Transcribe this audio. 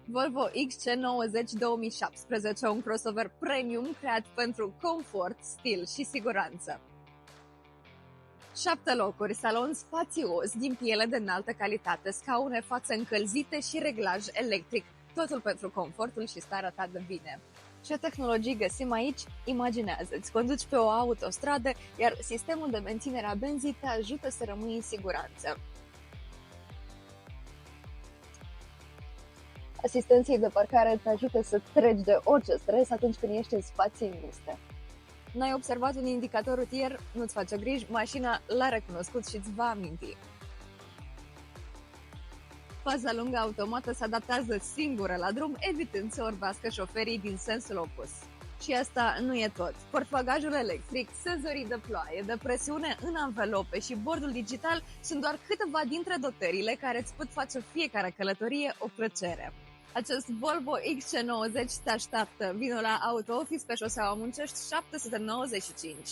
Volvo XC90 2017, un crossover premium creat pentru confort, stil și siguranță. 7 locuri, salon spațios din piele de înaltă calitate, scaune față încălzite și reglaj electric, totul pentru confortul și starea ta de bine. Ce tehnologii găsim aici? Imaginează-ți, conduci pe o autostradă, iar sistemul de menținere a benzii te ajută să rămâi în siguranță. Asistenții de parcare te ajută să treci de orice stres atunci când ești în spații înguste. N-ai observat un indicator rutier? Nu-ți face griji, mașina l-a recunoscut și îți va aminti. Faza lungă automată se adaptează singură la drum, evitând să orbească șoferii din sensul opus. Și asta nu e tot. Portbagajul electric, senzorii de ploaie, de presiune în anvelope și bordul digital sunt doar câteva dintre dotările care îți pot face fiecare călătorie o plăcere. Acest Volvo XC90 te așteaptă. Vino la Auto Office pe șoseaua Muncești 795.